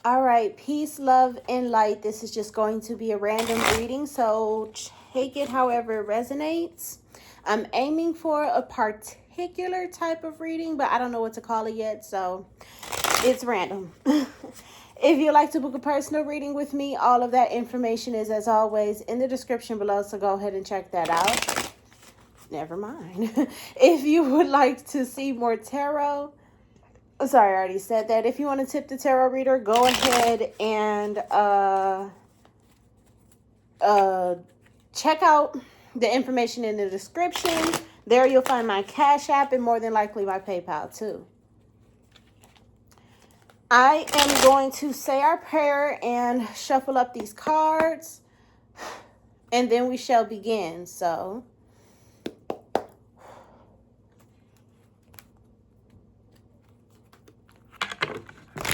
All right, peace, love, and light. This is just going to be a random reading, so take it however it resonates. I'm aiming for a particular type of reading, but I don't know what to call it yet, so it's random. If you'd like to book a personal reading with me, all of that information is, as always, in the description below, so go ahead and check that out. Never mind. If you would like to see more tarot, sorry, I already said that. If you want to tip the tarot reader, go ahead and check out the information in the description. There you'll find my Cash App and more than likely my PayPal too. I am going to say our prayer and shuffle up these cards, and then we shall begin. So,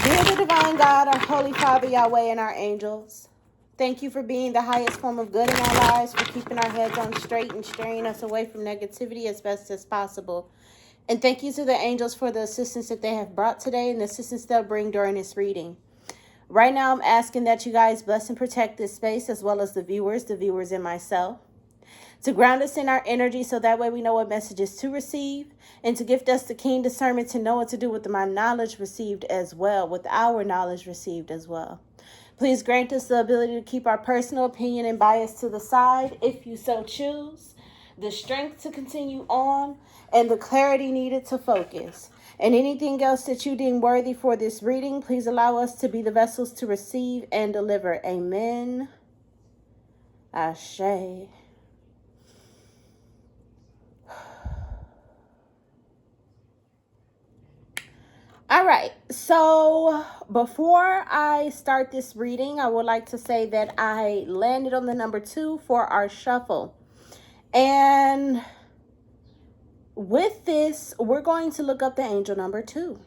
dear the Divine God, our Holy Father, Yahweh, and our angels, thank you for being the highest form of good in our lives, for keeping our heads on straight and straying us away from negativity as best as possible. And thank you to the angels for the assistance that they have brought today and the assistance they'll bring during this reading. Right now, I'm asking that you guys bless and protect this space as well as the viewers and myself, to ground us in our energy so that way we know what messages to receive, and to gift us the keen discernment to know what to do with my knowledge received as well, with our knowledge received as well. Please grant us the ability to keep our personal opinion and bias to the side if you so choose, the strength to continue on, and the clarity needed to focus. And anything else that you deem worthy for this reading, please allow us to be the vessels to receive and deliver. Amen. Ashe. All right, so before I start this reading, I would like to say that I landed on the number 2 for our shuffle. And with this, we're going to look up the angel number 2.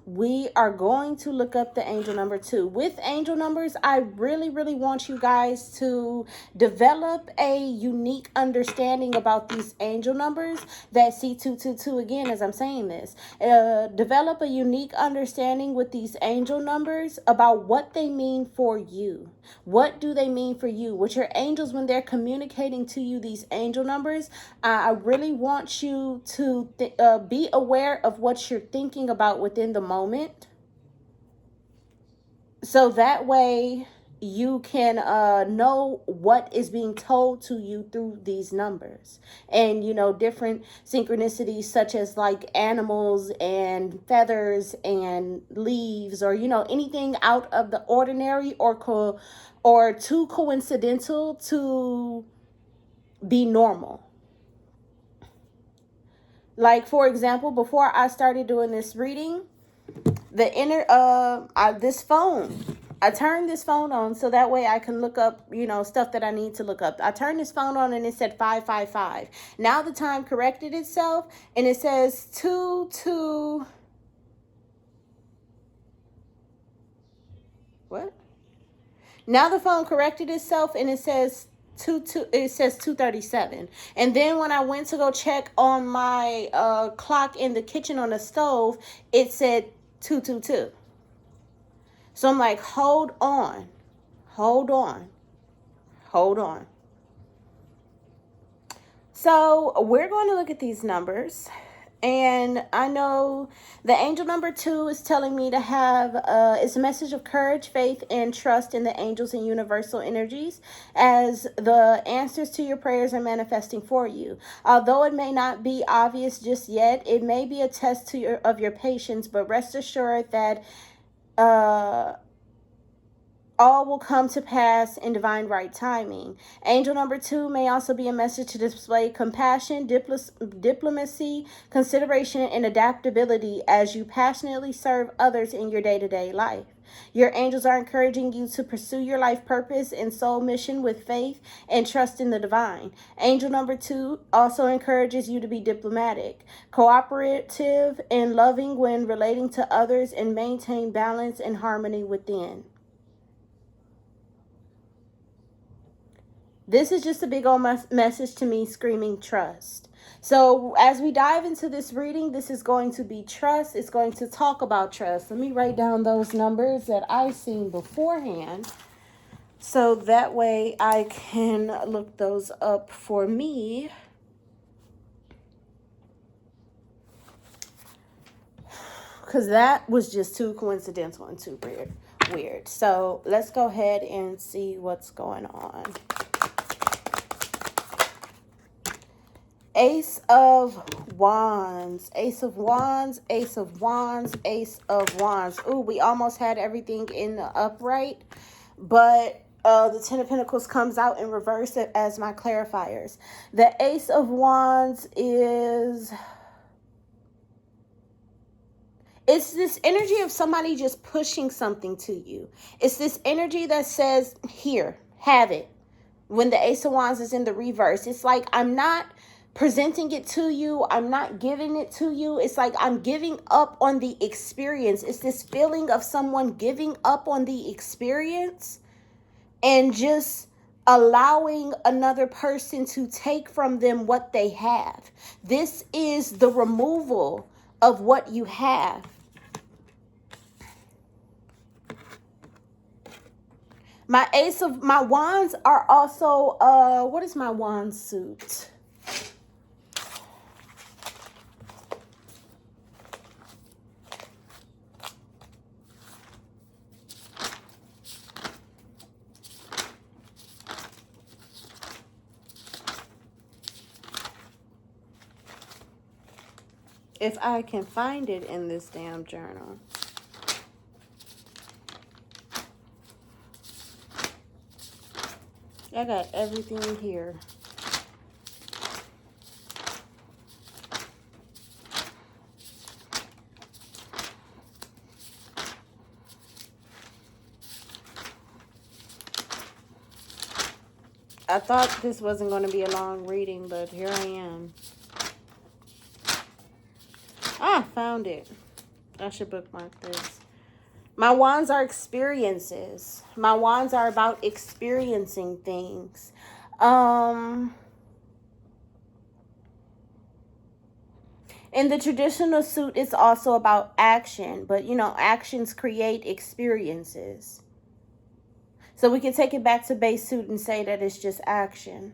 We are going to look up the angel number 2. With angel numbers, I really want you guys to develop a unique understanding about these angel numbers that C222, again, as I'm saying this, develop a unique understanding with these angel numbers about what they mean for you. What do they mean for you? With your angels, when they're communicating to you these angel numbers, I really want you to be aware of what you're thinking about within the moment. So that way you can know what is being told to you through these numbers. And, you know, different synchronicities such as like animals and feathers and leaves, or, you know, anything out of the ordinary or too coincidental to be normal. Like, for example, before I started doing this reading, this phone, I turned this phone on so that way I can look up, you know, stuff that I need to look up. I turned this phone on and it said 555. Now the time corrected itself and it says 22. What? Now the phone corrected itself and it says 237. And then when I went to go check on my clock in the kitchen on the stove, it said 222. So I'm like, hold on. So we're going to look at these numbers. And I know the angel number 2 is telling me to have, it's a message of courage, faith, and trust in the angels and universal energies as the answers to your prayers are manifesting for you. Although it may not be obvious just yet, it may be a test of your patience, but rest assured that all will come to pass in divine right timing. Angel number 2 may also be a message to display compassion, diplomacy, consideration, and adaptability as you passionately serve others in your day-to-day life. Your angels are encouraging you to pursue your life purpose and soul mission with faith and trust in the divine. Angel number 2 also encourages you to be diplomatic, cooperative, and loving when relating to others, and maintain balance and harmony within. This is just a big old message to me screaming trust. So as we dive into this reading, this is going to be trust. It's going to talk about trust. Let me write down those numbers that I seen beforehand, so that way I can look those up for me. Because that was just too coincidental and too weird. So let's go ahead and see what's going on. Ace of Wands, Ace of Wands, Ace of Wands, Ace of Wands. Ooh, we almost had everything in the upright, but the Ten of Pentacles comes out in reverse as my clarifiers. The Ace of Wands is... it's this energy of somebody just pushing something to you. It's this energy that says, here, have it. When the Ace of Wands is in the reverse, it's like, I'm not presenting it to you. I'm not giving it to you. It's like I'm giving up on the experience. It's this feeling of someone giving up on the experience and just allowing another person to take from them what they have. This is the removal of what you have. My wands are also, what is my wand suit? If I can find it in this damn journal. I got everything here. I thought this wasn't going to be a long reading, but here I am. Ah, found it. I should bookmark this. My wands are experiences. My wands are about experiencing things. In the traditional suit, it's also about action. But, you know, actions create experiences. So we can take it back to base suit and say that it's just action.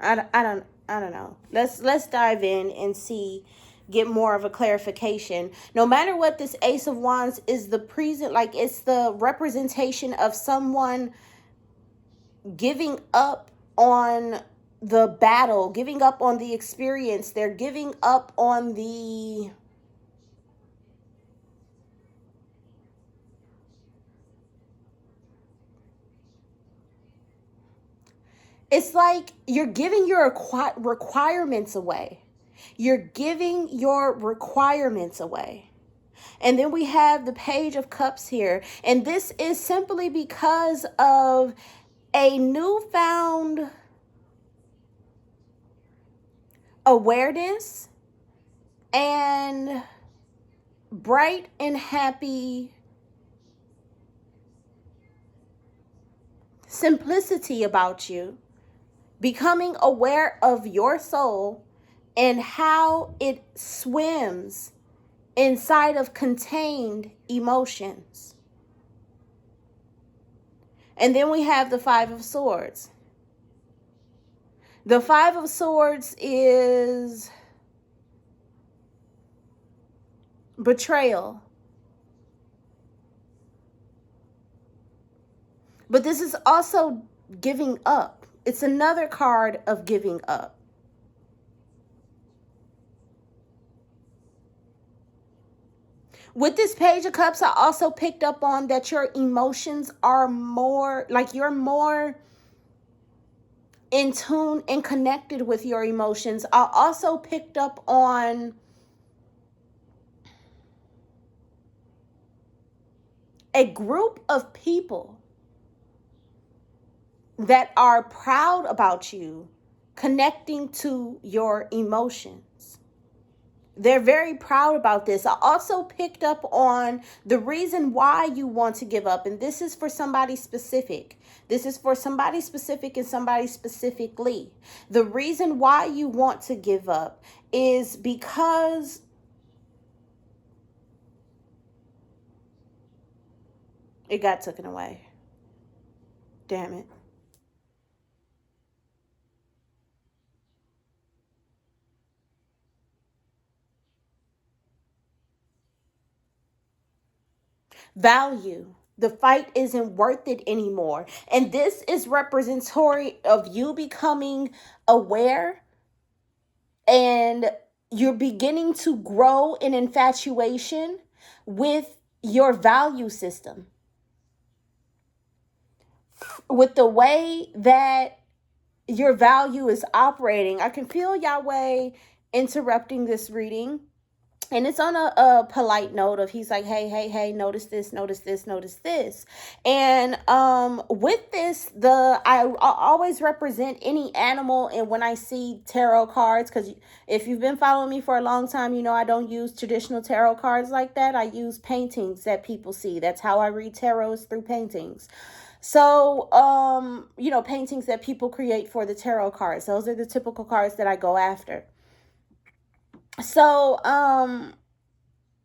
I don't know. Let's dive in and see, get more of a clarification. No matter what, this Ace of Wands is the present, like it's the representation of someone giving up on the battle, giving up on the experience. They're giving up on the... it's like you're giving your requirements away. You're giving your requirements away. And then we have the Page of Cups here. And this is simply because of a newfound awareness and bright and happy simplicity about you. Becoming aware of your soul and how it swims inside of contained emotions. And then we have the Five of Swords. The Five of Swords is betrayal. But this is also giving up. It's another card of giving up. With this Page of Cups, I also picked up on that your emotions are more, like you're more in tune and connected with your emotions. I also picked up on a group of people that are proud about you connecting to your emotions. They're very proud about this. I also picked up on the reason why you want to give up. And this is for somebody specific. This is for somebody specific and somebody specifically. The reason why you want to give up is because it got taken away. Damn it. Value. The fight isn't worth it anymore. And this is representatory of you becoming aware, and you're beginning to grow in infatuation with your value system, with the way that your value is operating. I can feel Yahweh interrupting this reading. And it's on a polite note of, he's like, hey, notice this, notice this, notice this. And with this, I always represent any animal. And when I see tarot cards, because if you've been following me for a long time, you know I don't use traditional tarot cards like that. I use paintings that people see. That's how I read tarot, is through paintings. So, paintings that people create for the tarot cards. Those are the typical cards that I go after. So,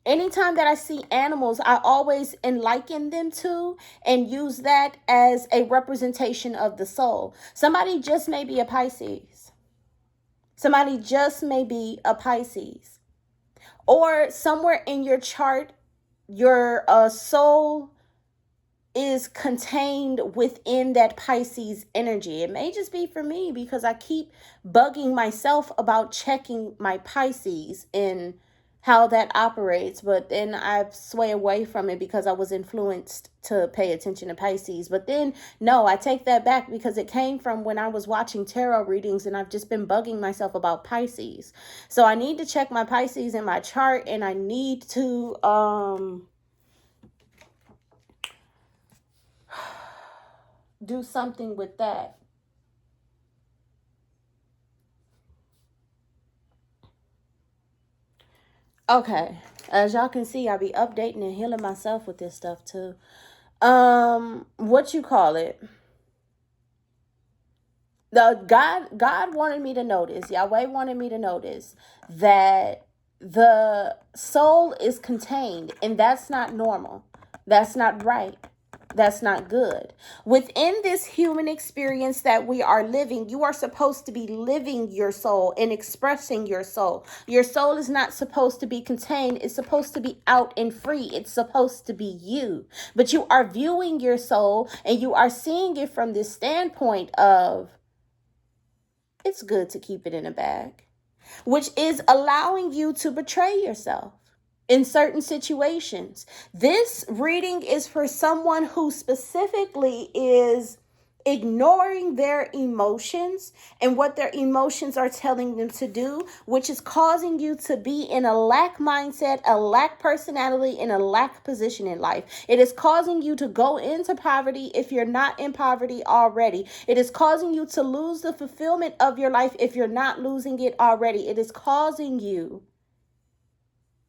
anytime that I see animals, I always liken them to and use that as a representation of the soul. Somebody just may be a Pisces. Somebody just may be a Pisces. Or somewhere in your chart, your soul is contained within that Pisces energy. It may just be for me because I keep bugging myself about checking my Pisces and how that operates, but then I sway away from it because I was influenced to pay attention to Pisces. But then, no, I take that back because it came from when I was watching tarot readings, and I've just been bugging myself about Pisces. So I need to check my Pisces in my chart, and I need to do something with that. Okay, as y'all can see, I be updating and healing myself with this stuff too. What you call it? God wanted me to notice, Yahweh wanted me to notice that the soul is contained, and that's not normal. That's not right. That's not good. Within this human experience that we are living, you are supposed to be living your soul and expressing your soul. Your soul is not supposed to be contained. It's supposed to be out and free. It's supposed to be you. But you are viewing your soul and you are seeing it from this standpoint of, it's good to keep it in a bag, which is allowing you to betray yourself in certain situations. This reading is for someone who specifically is ignoring their emotions and what their emotions are telling them to do, which is causing you to be in a lack mindset, a lack personality, and a lack position in life. It is causing you to go into poverty if you're not in poverty already. It is causing you to lose the fulfillment of your life if you're not losing it already. It is causing you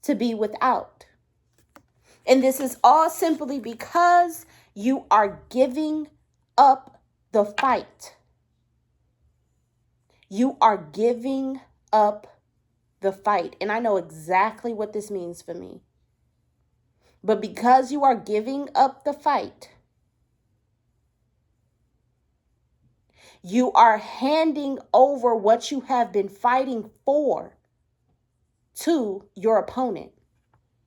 to be without. And this is all simply because you are giving up the fight. You are giving up the fight. And I know exactly what this means for me. But because you are giving up the fight, you are handing over what you have been fighting for to your opponent.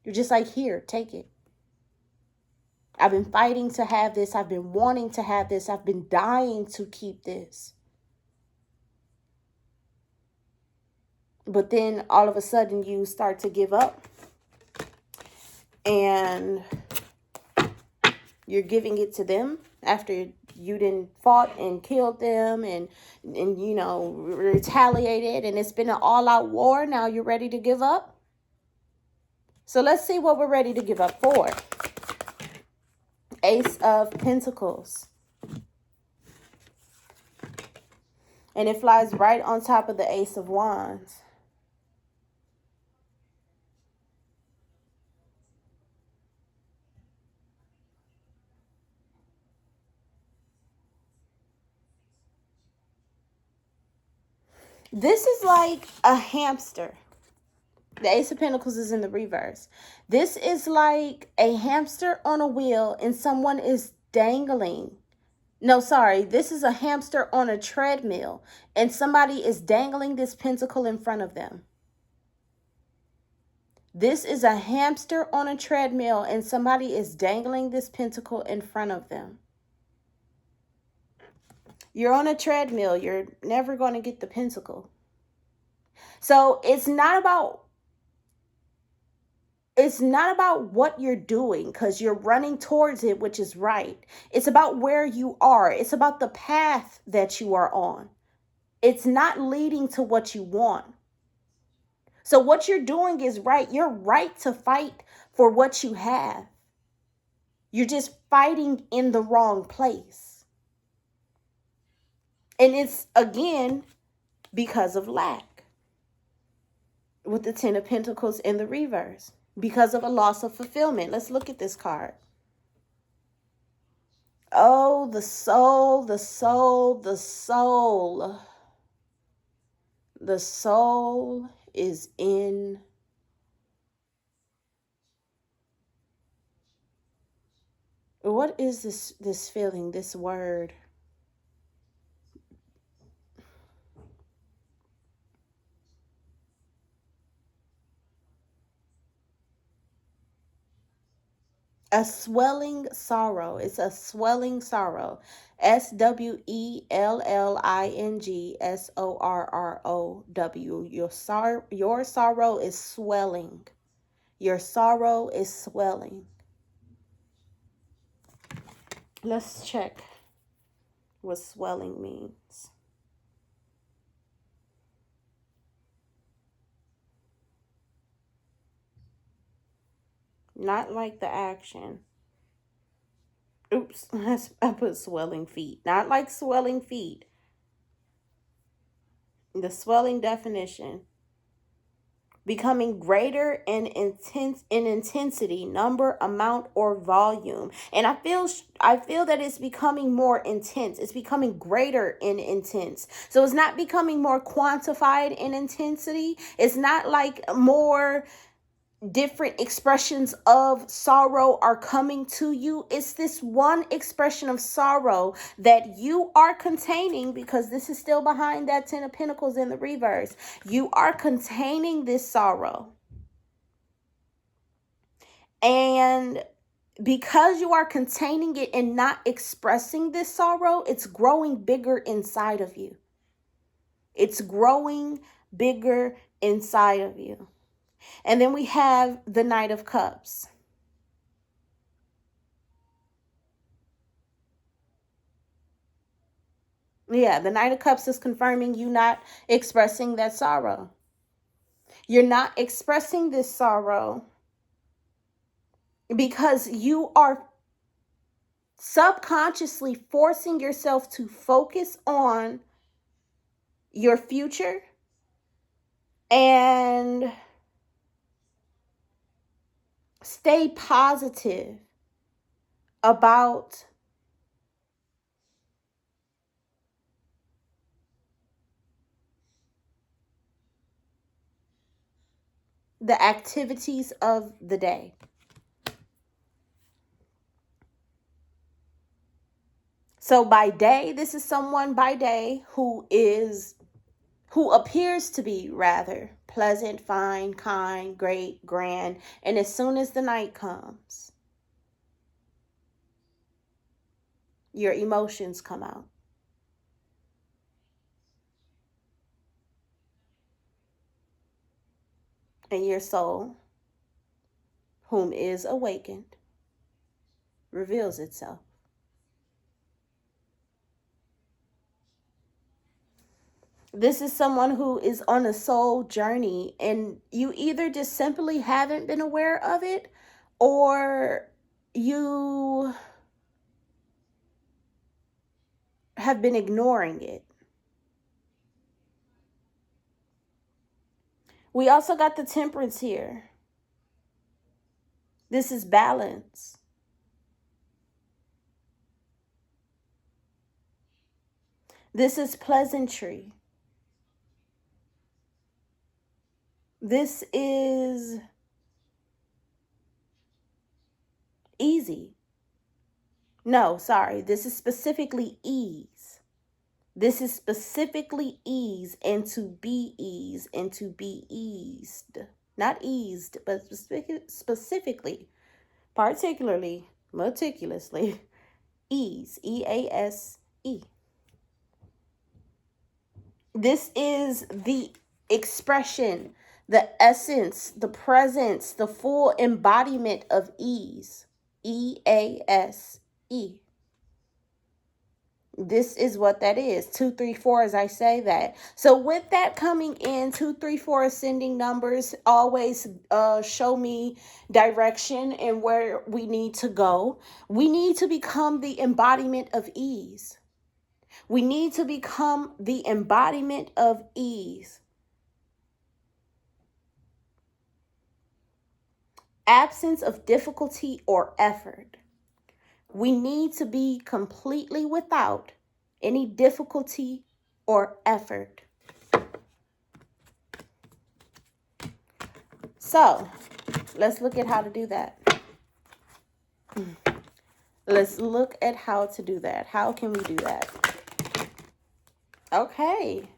You're just like, here, take it. I've been fighting to have this. I've been wanting to have this. I've been dying to keep this. But then all of a sudden you start to give up and you're giving it to them after you done fought and killed them and retaliated, and it's been an all-out war. Now you're ready to give up. So let's see what we're ready to give up for. Ace of Pentacles. And it flies right on top of the Ace of Wands. This is like a hamster. The Ace of Pentacles is in the reverse. This is like a hamster on a wheel and someone is dangling. No, sorry. This is a hamster on a treadmill and somebody is dangling this pentacle in front of them. This is a hamster on a treadmill and somebody is dangling this pentacle in front of them. You're on a treadmill. You're never going to get the pentacle. So it's not about what you're doing because you're running towards it, which is right. It's about where you are. It's about the path that you are on. It's not leading to what you want. So what you're doing is right. You're right to fight for what you have. You're just fighting in the wrong place. And it's, again, because of lack. With the Ten of Pentacles in the reverse. Because of a loss of fulfillment. Let's look at this card. Oh, the soul, the soul, the soul. The soul is in. What is this feeling, this word? A swelling sorrow. It's a swelling sorrow. SWELLING SORROW. Your sorrow is swelling. Your sorrow is swelling. Let's check what swelling means. Not like the action. Oops, I put swelling feet. Not like swelling feet. The swelling definition. Becoming greater in intensity, number, amount, or volume. And I feel that it's becoming more intense. It's becoming greater in intense. So it's not becoming more quantified in intensity. It's not like more different expressions of sorrow are coming to you. It's this one expression of sorrow that you are containing, because this is still behind that Ten of Pentacles in the reverse. You are containing this sorrow. And because you are containing it and not expressing this sorrow, it's growing bigger inside of you. It's growing bigger inside of you. And then we have the Knight of Cups. Yeah, the Knight of Cups is confirming you not expressing that sorrow. You're not expressing this sorrow because you are subconsciously forcing yourself to focus on your future and stay positive about the activities of the day. So by day, this is someone by day who appears to be rather pleasant, fine, kind, great, grand. And as soon as the night comes, your emotions come out. And your soul, whom is awakened, reveals itself. This is someone who is on a soul journey, and you either just simply haven't been aware of it, or you have been ignoring it. We also got the Temperance here. This is balance. This is pleasantry. This is easy. No, sorry. This is specifically ease. This is specifically ease and to be eased and to be eased. Not eased, but specifically, particularly, meticulously, ease. E-A-S-E. This is the expression, the essence, the presence, the full embodiment of ease. E-A-S-E. This is what that is. 2, 3, 4, as I say that. So with that coming in, 2, 3, 4 ascending numbers always show me direction and where we need to go. We need to become the embodiment of ease. We need to become the embodiment of ease. Absence of difficulty or effort. We need to be completely without any difficulty or effort. So, let's look at how to do that. Let's look at how to do that. How can we do that? Okay.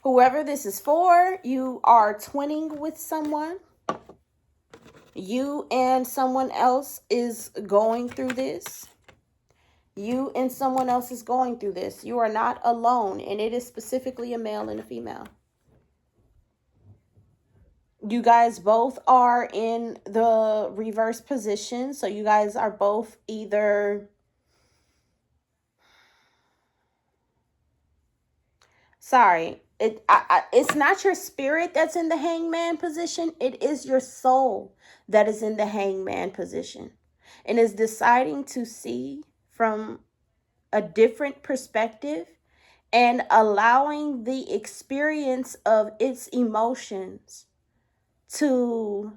Whoever this is for, you are twinning with someone. You and someone else is going through this. You and someone else is going through this. You are not alone, and it is specifically a male and a female. You guys both are in the reverse position, so you guys are both either... Sorry, it's not your spirit that's in the hangman position. It is your soul that is in the hangman position and is deciding to see from a different perspective and allowing the experience of its emotions to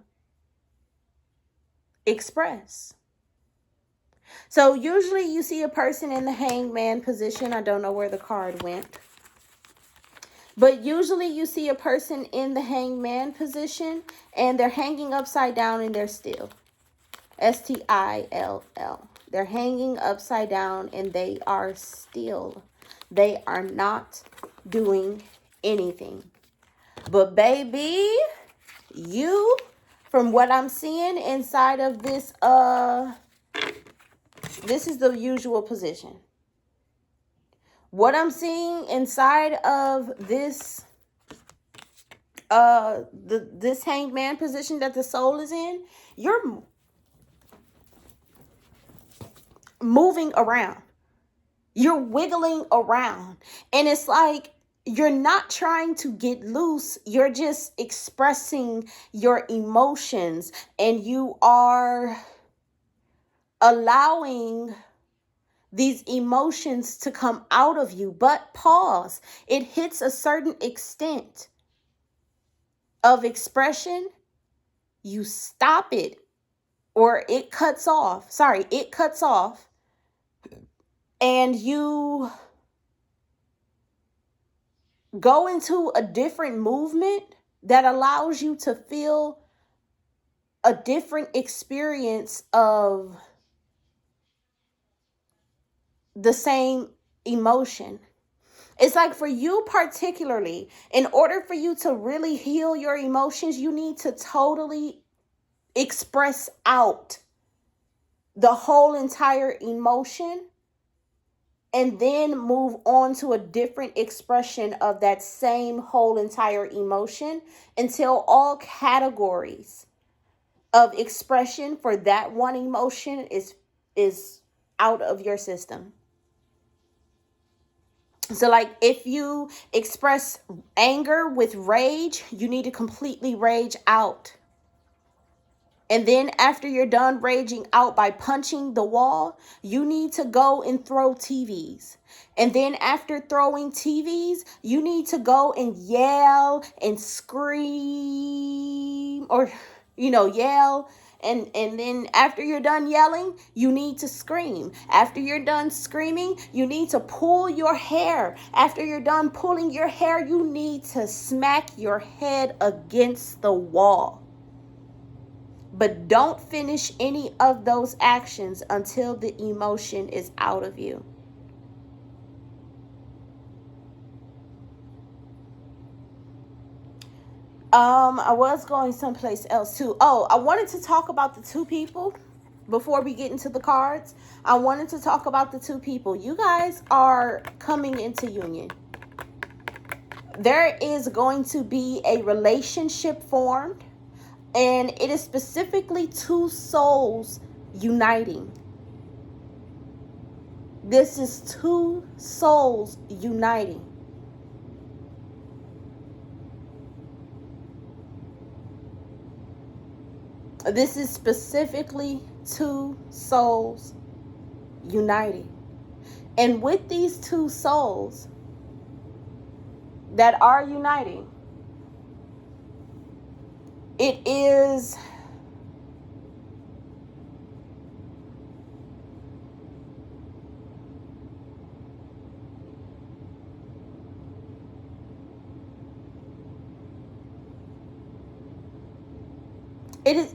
express. So usually you see a person in the hangman position. I don't know where the card went. But usually you see a person in the hangman position and they're hanging upside down and they're still. S-T-I-L-L. They're hanging upside down and they are still. They are not doing anything. But baby, you, from what I'm seeing inside of this, this is the usual position. What I'm seeing inside of this, this hangman position that the soul is in, you're moving around. You're wiggling around. And it's like you're not trying to get loose. You're just expressing your emotions. And you are allowing these emotions to come out of you. But pause. It hits a certain extent of expression. You stop it. Or it cuts off. Sorry, it cuts off. And you go into a different movement that allows you to feel a different experience of the same emotion. It's like for you particularly, in order for you to really heal your emotions, you need to totally express out the whole entire emotion and then move on to a different expression of that same whole entire emotion until all categories of expression for that one emotion is out of your system. So like if you express anger with rage, you need to completely rage out. And then after you're done raging out by punching the wall, you need to go and throw TVs. And then after throwing TVs, you need to go and yell and scream or, yell And then after you're done yelling, you need to scream. After you're done screaming, you need to pull your hair. After you're done pulling your hair, you need to smack your head against the wall. But don't finish any of those actions until the emotion is out of you. I was going someplace else too. Oh, I wanted to talk about the two people before we get into the cards. I wanted to talk about the two people. You guys are coming into union. There is going to be a relationship formed, and it is specifically two souls uniting. This is two souls uniting. This is specifically two souls uniting. And with these two souls that are uniting, it is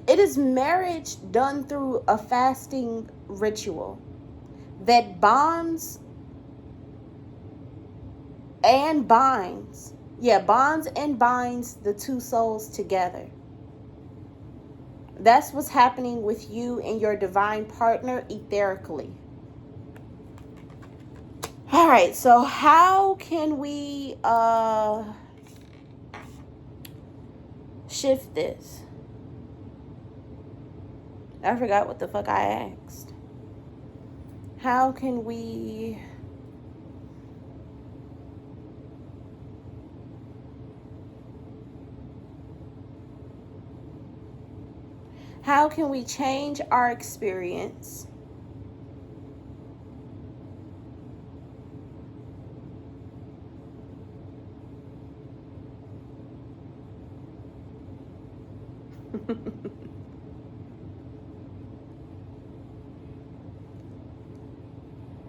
It is marriage done through a fasting ritual that bonds and binds. Yeah, bonds and binds the two souls together. That's what's happening with you and your divine partner etherically. All right, so how can we shift this? I forgot what the fuck I asked. How can we change our experience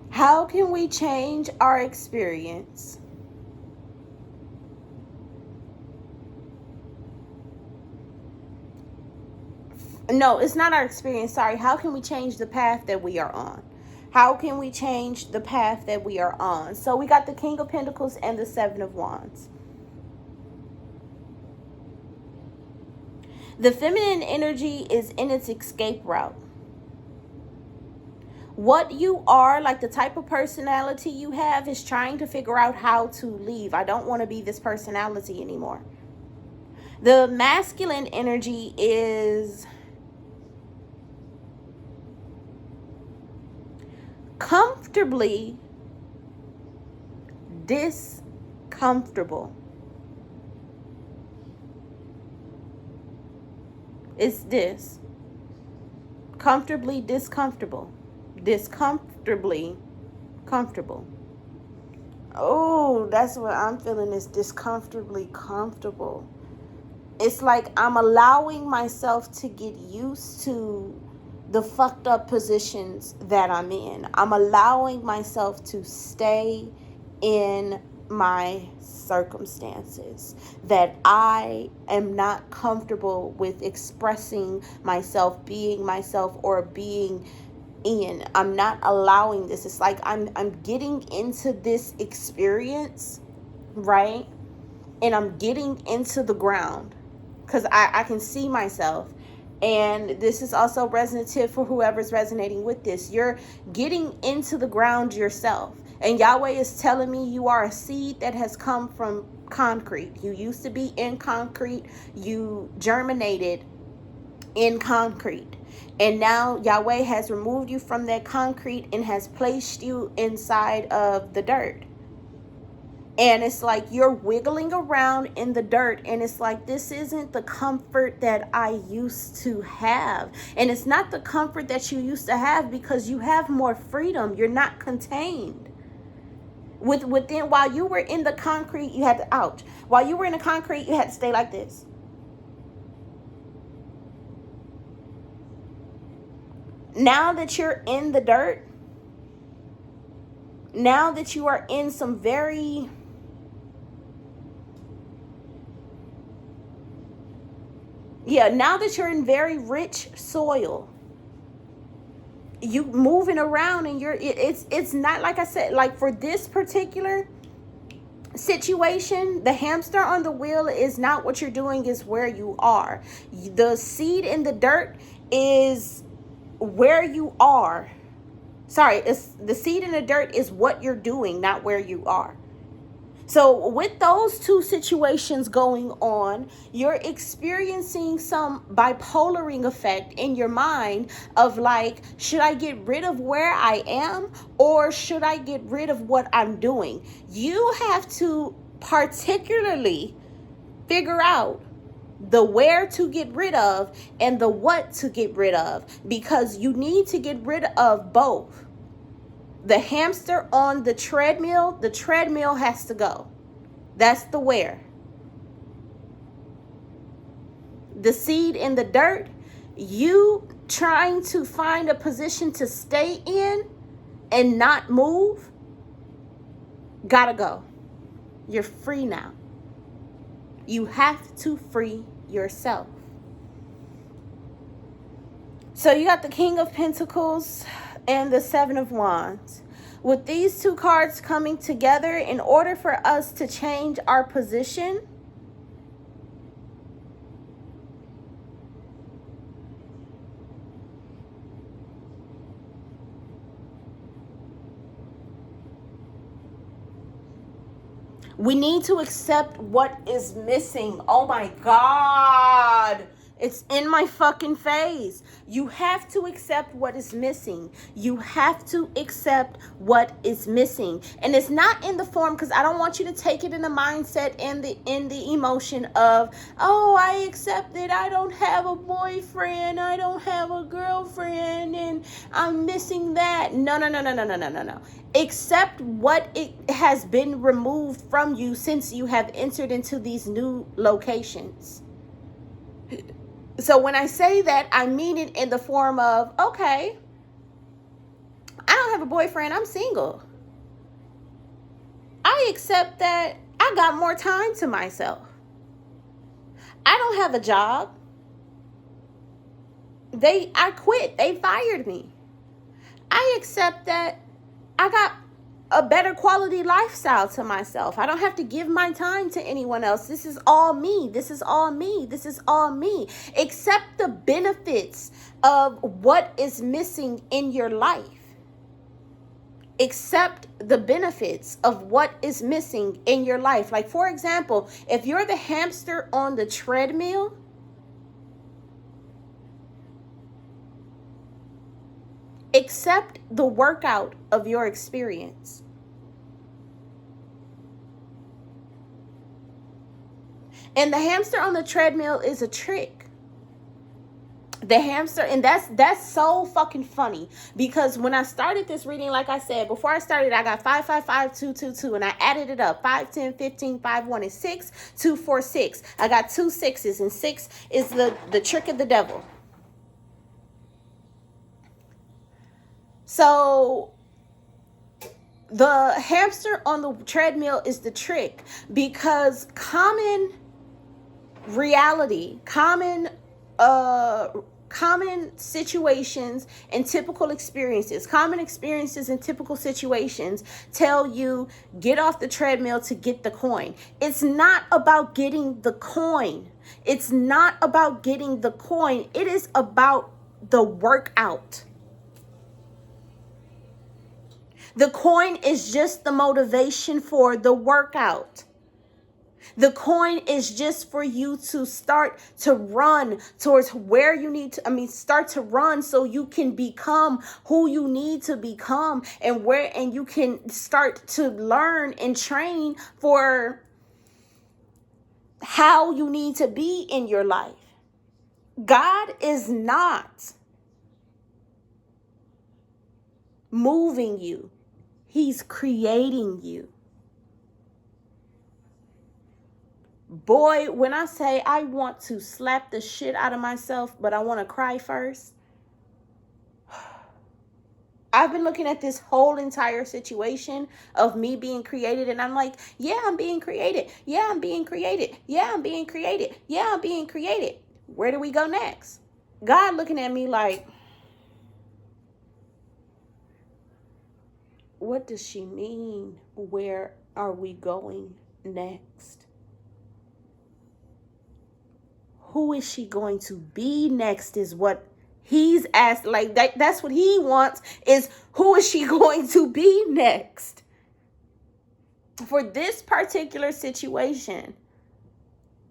how can we change our experience No, it's not our experience. Sorry. How can we change the path that we are on? How can we change the path that we are on? So we got the King of Pentacles and the Seven of Wands. The feminine energy is in its escape route. What you are, like the type of personality you have, is trying to figure out how to leave. I don't want to be this personality anymore. The masculine energy is comfortably discomfortable. It's this. Comfortably discomfortable. Discomfortably comfortable. Oh, that's what I'm feeling, is discomfortably comfortable. It's like I'm allowing myself to get used to the fucked up positions that I'm in. I'm allowing myself to stay in my circumstances that I am not comfortable with expressing myself, being myself, or being in. I'm not allowing this. It's like I'm getting into this experience, right? And I'm getting into the ground because I can see myself. And this is also resonative for whoever's resonating with this. You're getting into the ground yourself. And Yahweh is telling me you are a seed that has come from concrete. You used to be in concrete. You germinated in concrete. And now Yahweh has removed you from that concrete and has placed you inside of the dirt. And it's like you're wiggling around in the dirt. And it's like, this isn't the comfort that I used to have. And it's not the comfort that you used to have because you have more freedom. You're not contained. Within, while you were in the concrete, you had to, while you were in the concrete, you had to stay like this. now that you're in the dirt, now that you are in some very now that you're in very rich soil, you moving around and it's not, like I said, like for this particular situation, the hamster on the wheel is not what you're doing, is where you are. The seed in the dirt is where you are. Sorry, it's the seed in the dirt is what you're doing, not where you are. So with those two situations going on, you're experiencing some bipolaring effect in your mind of like, should I get rid of where I am or should I get rid of what I'm doing? You have to particularly figure out the where to get rid of and the what to get rid of, because you need to get rid of both. The hamster on the treadmill has to go. That's the where. The seed in the dirt, you trying to find a position to stay in and not move, gotta go. You're free now. You have to free yourself. So you got the King of Pentacles and the Seven of Wands. With these two cards coming together, in order for us to change our position, we need to accept what is missing. Oh my God. It's in my fucking face. You have to accept what is missing. You have to accept what is missing. And it's not in the form, because I don't want you to take it in the mindset and in the emotion of, oh, I accept that I don't have a boyfriend, I don't have a girlfriend, and I'm missing that. No. Accept what it has been removed from you since you have entered into these new locations. So when I say that, I mean it in the form of, okay, I don't have a boyfriend, I'm single. I accept that I got more time to myself. I don't have a job. I quit. They fired me. I accept that I got a better quality lifestyle to myself. I don't have to give my time to anyone else. This is all me. This is all me. This is all me. Accept the benefits of what is missing in your life. Accept the benefits of what is missing in your life. Like, for example, if you're the hamster on the treadmill, accept the workout of your experience. And the hamster on the treadmill is a trick. The hamster, and that's so fucking funny, because when I started this reading, like I said, before I started, I got 5, 5, 5, 2, 2, 2, and I added it up. 5, 10, 15, 5, 1 is 6, 2, 4, 6. I got 2 6s, and 6 is the trick of the devil. So the hamster on the treadmill is the trick, because common reality, common situations and typical experiences, common experiences and typical situations tell you get off the treadmill to get the coin. It's not about getting the coin. It's not about getting the coin. It is about the workout. The coin is just the motivation for the workout. The coin is just for you to start to run towards where you need to, start to run so you can become who you need to become, and you can start to learn and train for how you need to be in your life. God is not moving you. He's creating you. Boy, when I say I want to slap the shit out of myself, but I want to cry first, I've been looking at this whole entire situation of me being created, and I'm like, yeah, I'm being created. Yeah, I'm being created. Yeah, I'm being created. Yeah, I'm being created. Where do we go next? God looking at me like, what does she mean? Where are we going next? Who is she going to be next is what he's asked. Like that's what he wants, is who is she going to be next? For this particular situation,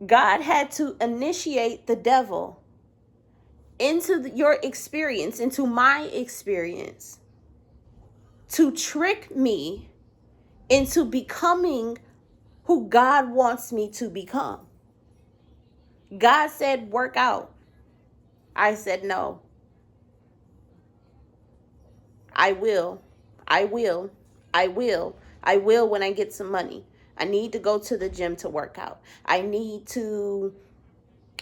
God had to initiate the devil into your experience, into my experience, to trick me into becoming who God wants me to become. God said, work out. I said, no. I will when I get some money. I need to go to the gym to work out. I need to,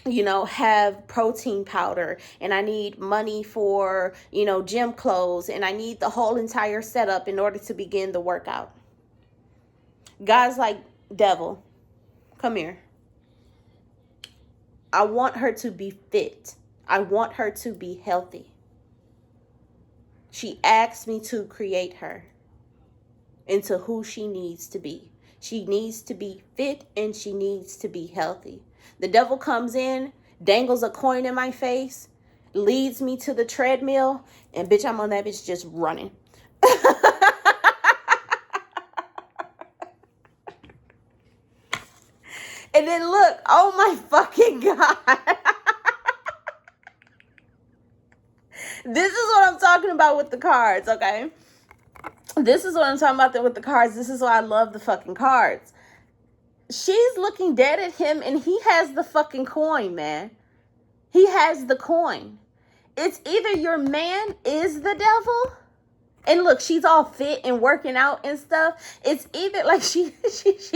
have protein powder, and I need money for, gym clothes, and I need the whole entire setup in order to begin the workout. God's like, devil, come here. I want her to be fit. I want her to be healthy. She asked me to create her into who she needs to be. She needs to be fit and she needs to be healthy. The devil comes in, dangles a coin in my face, leads me to the treadmill, and bitch, I'm on that bitch just running. And then look, oh my fucking God. This is what I'm talking about with the cards, okay? This is what I'm talking about with the cards. This is why I love the fucking cards. She's looking dead at him and he has the fucking coin, man. He has the coin. It's either your man is the devil, and look, she's all fit and working out and stuff. It's either like she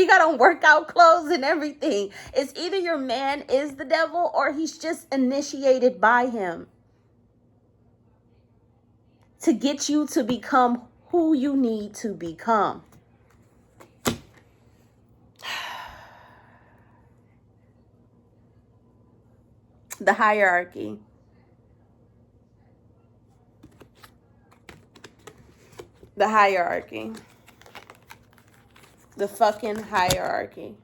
got on workout clothes and everything. It's either your man is the devil or he's just initiated by him to get you to become who you need to become. The hierarchy. The hierarchy. The fucking hierarchy.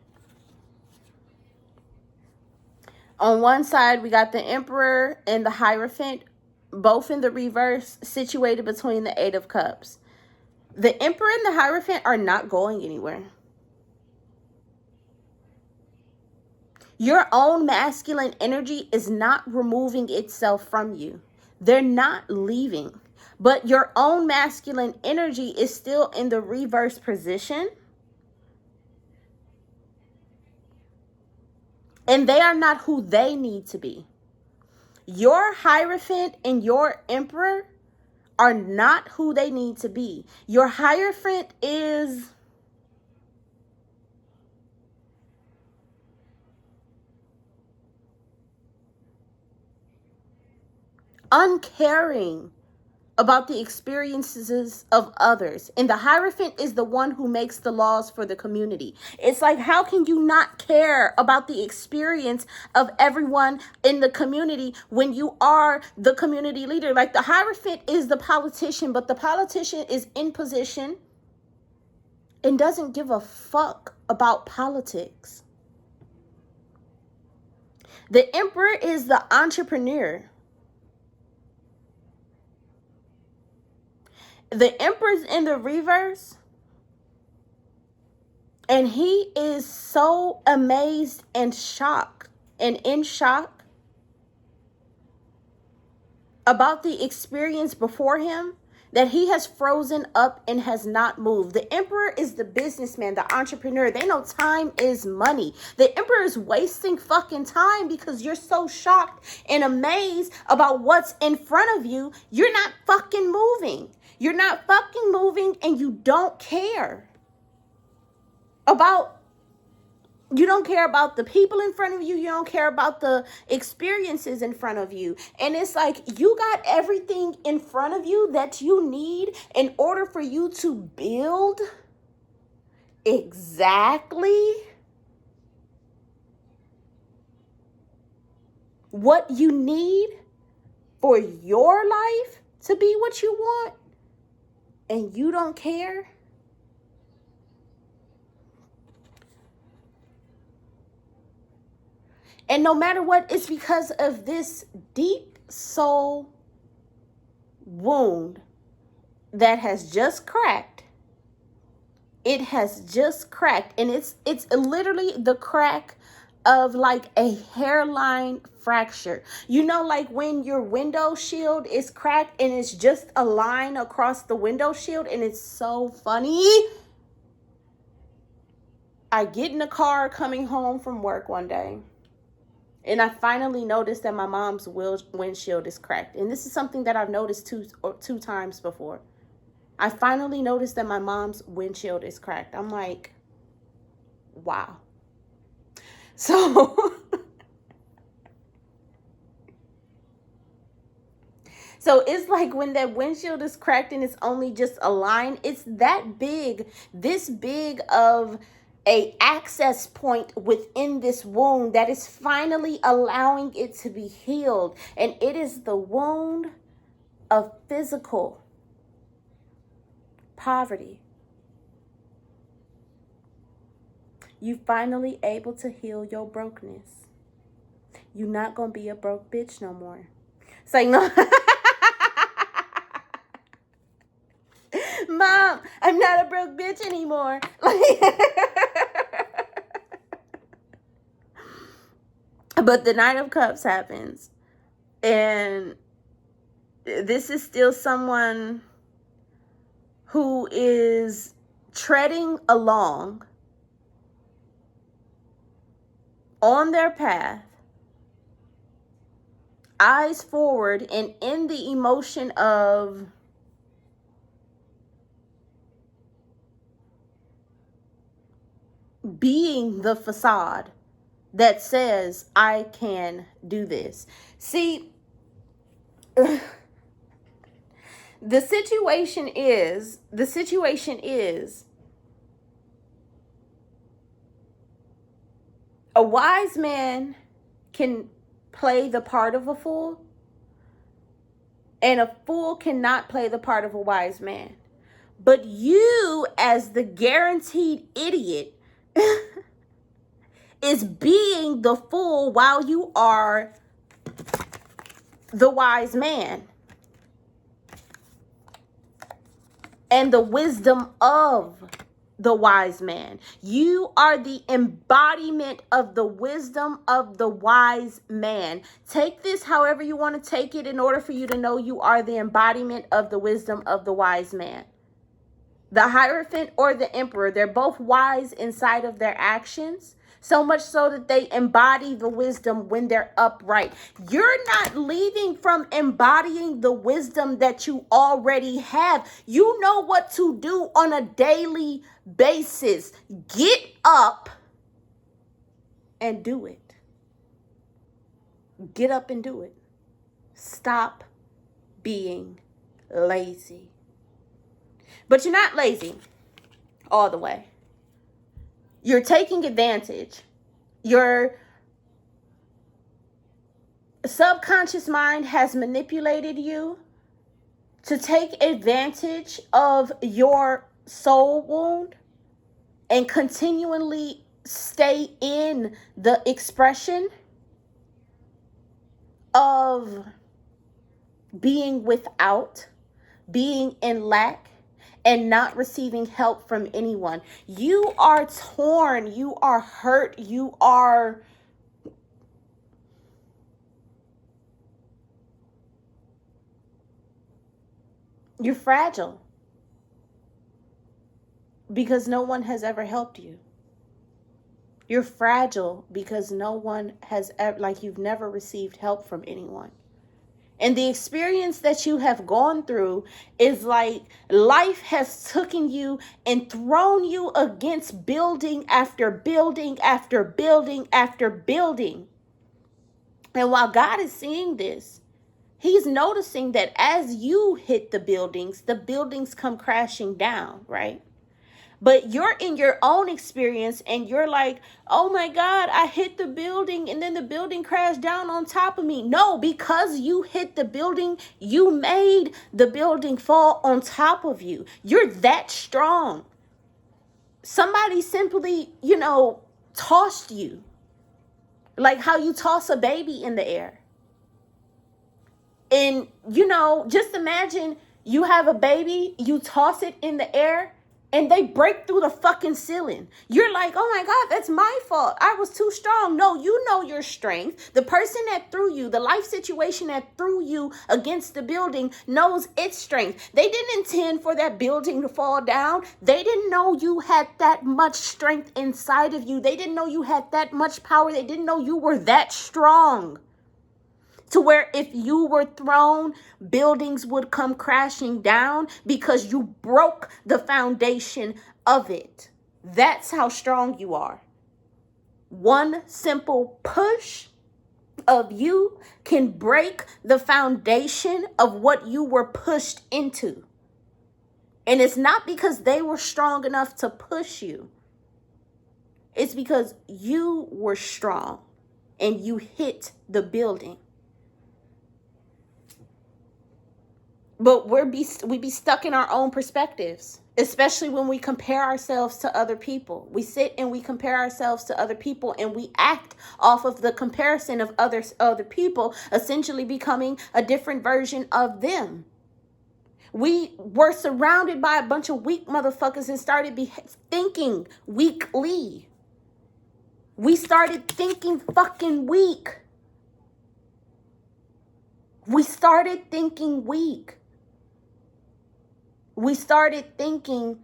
On one side, we got the Emperor and the Hierophant, both in the reverse, situated between the Eight of Cups. The Emperor and the Hierophant are not going anywhere. Your own masculine energy is not removing itself from you. They're not leaving. But your own masculine energy is still in the reverse position. And they are not who they need to be. Your Hierophant and your Emperor are not who they need to be. Your Hierophant is uncaring about the experiences of others. And the Hierophant is the one who makes the laws for the community. It's like, how can you not care about the experience of everyone in the community when you are the community leader? Like, the Hierophant is the politician, but the politician is in position and doesn't give a fuck about politics. The Emperor is the entrepreneur. The Emperor's in the reverse, and he is so amazed and shocked and in shock about the experience before him that he has frozen up and has not moved. The Emperor is the businessman, the entrepreneur. They know time is money. The Emperor is wasting fucking time because you're so shocked and amazed about what's in front of you. You're not fucking moving. You're not fucking moving, and you don't care about You don't care about the people in front of you. You don't care about the experiences in front of you. And it's like you got everything in front of you that you need in order for you to build exactly what you need for your life to be what you want. And you don't care. And no matter what, it's because of this deep soul wound that has just cracked. It has just cracked. And it's literally the crack of like a hairline fracture. You know, like when your window shield is cracked and it's just a line across the window shield, and it's so funny. I get in the car coming home from work one day, and I finally noticed that my mom's windshield is cracked. And this is something that I've noticed two times before. I finally noticed that my mom's windshield is cracked. I'm like, wow. So, so it's like when that windshield is cracked and it's only just a line, it's that big, this big of a access point within this wound that is finally allowing it to be healed. And it is the wound of physical poverty. You finally able to heal your brokenness. You're not going to be a broke bitch no more. It's like, no. Mom, I'm not a broke bitch anymore. But the Nine of Cups happens. And this is still someone who is treading along on their path, eyes forward, and in the emotion of being the facade that says, I can do this. See, the situation is, a wise man can play the part of a fool, and a fool cannot play the part of a wise man. But you, as the guaranteed idiot, is being the fool while you are the wise man. And the wisdom of the wise man. You are the embodiment of the wisdom of the wise man. Take this however you want to take it in order for you to know you are the embodiment of the wisdom of the wise man. The Hierophant or the Emperor, they're both wise inside of their actions. So much so that they embody the wisdom when they're upright. You're not leaving from embodying the wisdom that you already have. You know what to do on a daily basis. Get up and do it. Get up and do it. Stop being lazy. But you're not lazy all the way. You're taking advantage. Your subconscious mind has manipulated you to take advantage of your soul wound and continually stay in the expression of being without, being in lack, and not receiving help from anyone. You are torn. You are hurt. You're fragile because no one has ever helped you. You're fragile because no one has ever, like, you've never received help from anyone. And the experience that you have gone through is like life has taken you and thrown you against building after building after building after building. And while God is seeing this, he's noticing that as you hit the buildings come crashing down, right? But you're in your own experience and you're like, oh my God, I hit the building and then the building crashed down on top of me. No, because you hit the building, you made the building fall on top of you. You're that strong. Somebody simply, tossed you. Like how you toss a baby in the air. And, just imagine you have a baby, you toss it in the air, and they break through the fucking ceiling. You're like, oh my God, that's my fault. I was too strong. No, you know your strength. The person that threw you, the life situation that threw you against the building knows its strength. They didn't intend for that building to fall down. They didn't know you had that much strength inside of you. They didn't know you had that much power. They didn't know you were that strong. To where if you were thrown, buildings would come crashing down because you broke the foundation of it. That's how strong you are. One simple push of you can break the foundation of what you were pushed into. And it's not because they were strong enough to push you. It's because you were strong and you hit the building. But we be stuck in our own perspectives, especially when we compare ourselves to other people. We sit and we compare ourselves to other people and we act off of the comparison of other people, essentially becoming a different version of them. We were surrounded by a bunch of weak motherfuckers and started thinking weakly. We started thinking fucking weak. We started thinking weak. We started thinking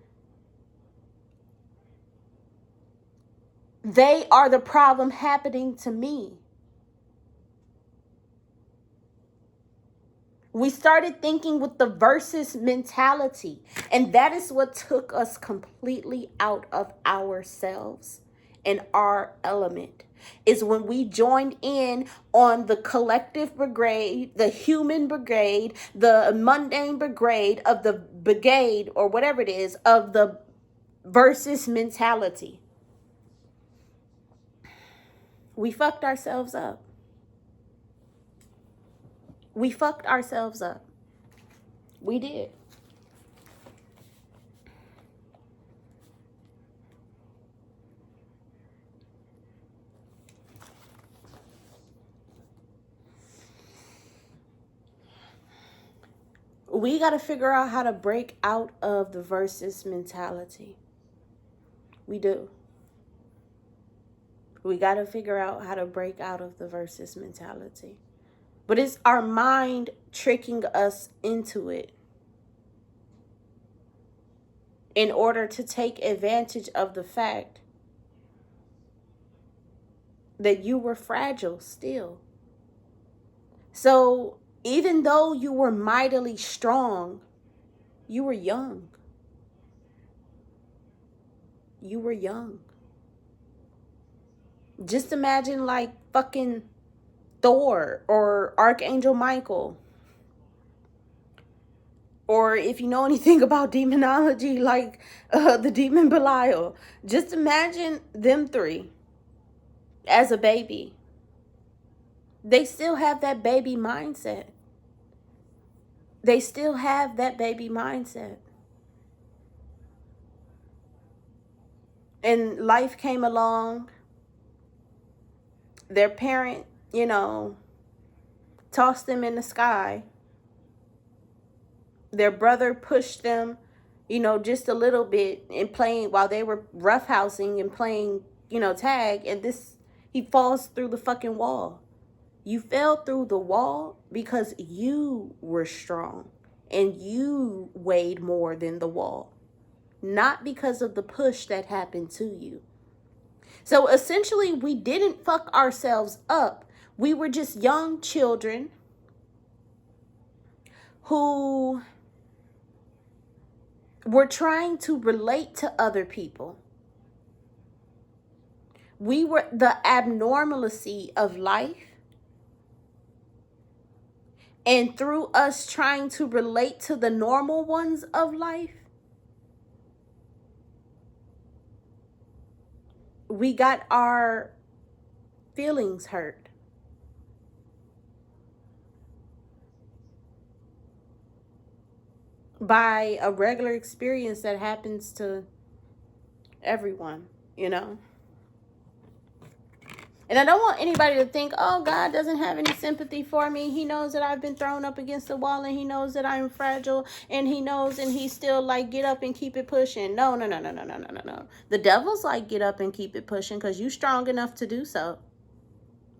they are the problem happening to me. We started thinking with the versus mentality. And that is what took us completely out of ourselves and our element. Is when we joined in on the collective brigade, the human brigade, the mundane brigade of the brigade or whatever it is of the versus mentality. We fucked ourselves up. We fucked ourselves up. We did. We got to figure out how to break out of the versus mentality. We do. We got to figure out how to break out of the versus mentality. But it's our mind tricking us into it in order to take advantage of the fact that you were fragile still. So even though you were mightily strong, you were young. You were young. Just imagine like fucking Thor or Archangel Michael. Or if you know anything about demonology, like the demon Belial. Just imagine them three as a baby. They still have that baby mindset. They still have that baby mindset. And life came along. Their parent, tossed them in the sky. Their brother pushed them, just a little bit and playing while they were roughhousing and playing, tag. And he falls through the fucking wall. You fell through the wall because you were strong and you weighed more than the wall, not because of the push that happened to you. So essentially, we didn't fuck ourselves up. We were just young children who were trying to relate to other people. We were the abnormality of life. And through us trying to relate to the normal ones of life, we got our feelings hurt. By a regular experience that happens to everyone, you know? And I don't want anybody to think, oh, God doesn't have any sympathy for me. He knows that I've been thrown up against the wall, and he knows that I'm fragile, and he knows, and he's still like, get up and keep it pushing. No. The devil's like, get up and keep it pushing because you're strong enough to do so.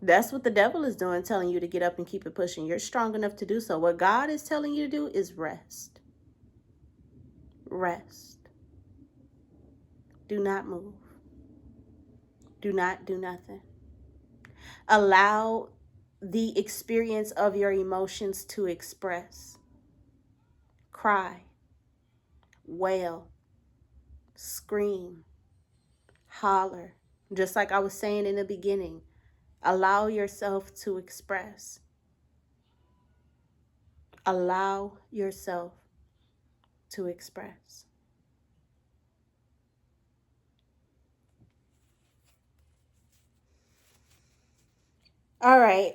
That's what the devil is doing, telling you to get up and keep it pushing. You're strong enough to do so. What God is telling you to do is rest. Rest. Do not move. Do not do nothing. Allow the experience of your emotions to express. Cry, wail, scream, holler. Just like I was saying in the beginning, allow yourself to express. Allow yourself to express. All right,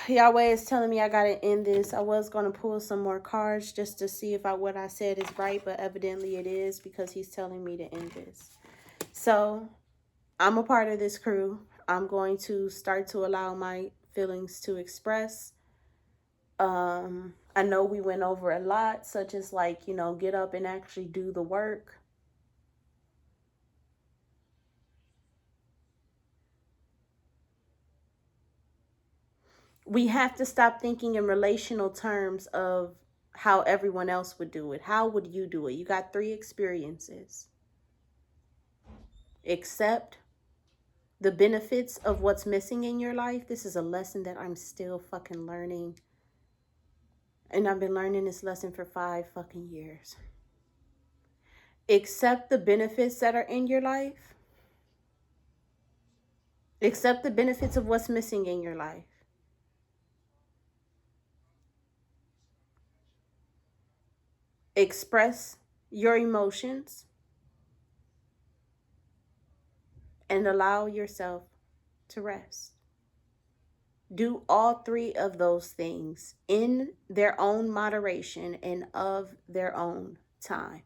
Yahweh is telling me I gotta end this. I was gonna pull some more cards just to see if what I said is right, but evidently it is because he's telling me to end this. So I'm a part of this crew. I'm going to start to allow my feelings to express. I know we went over a lot, such as like, get up and actually do the work. We have to stop thinking in relational terms of how everyone else would do it. How would you do it? You got 3 experiences. Accept the benefits of what's missing in your life. This is a lesson that I'm still fucking learning. And I've been learning this lesson for 5 fucking years. Accept the benefits that are in your life. Accept the benefits of what's missing in your life. Express your emotions and allow yourself to rest. Do all 3 of those things in their own moderation and of their own time.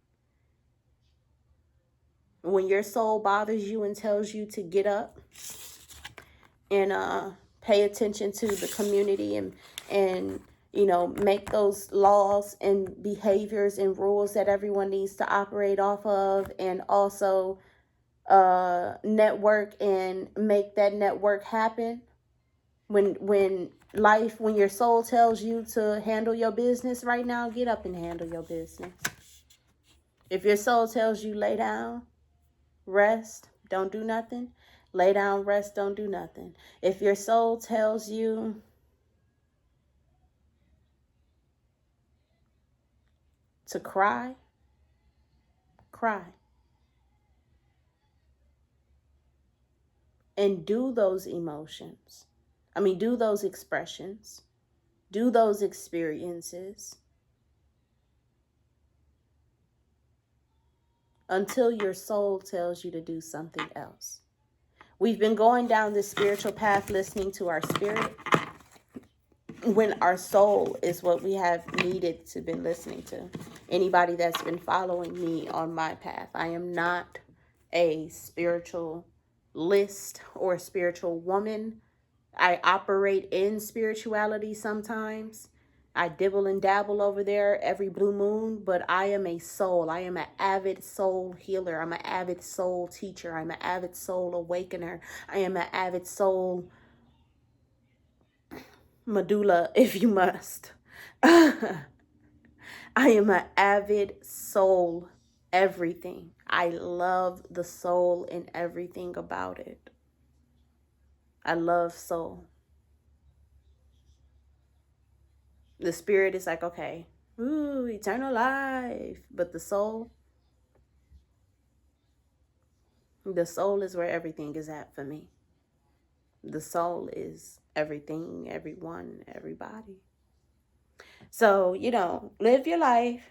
When your soul bothers you and tells you to get up and pay attention to the community and make those laws and behaviors and rules that everyone needs to operate off of, and also network and make that network happen. When your soul tells you to handle your business right now, get up and handle your business. If your soul tells you lay down, rest, don't do nothing, lay down, rest, don't do nothing. If your soul tells you to cry, cry. And do those emotions. Do those expressions. Do those experiences until your soul tells you to do something else. We've been going down this spiritual path listening to our spirit, when our soul is what we have needed to been listening to. Anybody that's been following me on my path, I am not a spiritualist or a spiritual woman. I operate in spirituality sometimes. I dibble and dabble over there every blue moon, but I am a soul. I am an avid soul healer. I'm an avid soul teacher. I'm an avid soul awakener. I am an avid soul medulla, if you must. I am an avid soul everything. I love the soul and everything about it. I love soul. The spirit is like, okay, Ooh, eternal life. But the soul is where everything is at for me. The soul is everything, everyone, everybody. So, live your life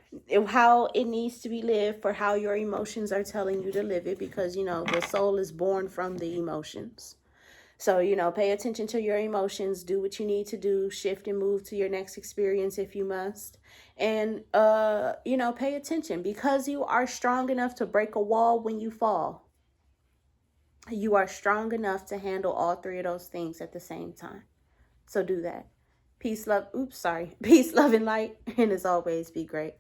how it needs to be lived for how your emotions are telling you to live it, because, the soul is born from the emotions. So, pay attention to your emotions, do what you need to do, shift and move to your next experience if you must. And, pay attention, because you are strong enough to break a wall when you fall. You are strong enough to handle all three of those things at the same time. So do that. Peace, love, peace, love, and light. And as always, be great.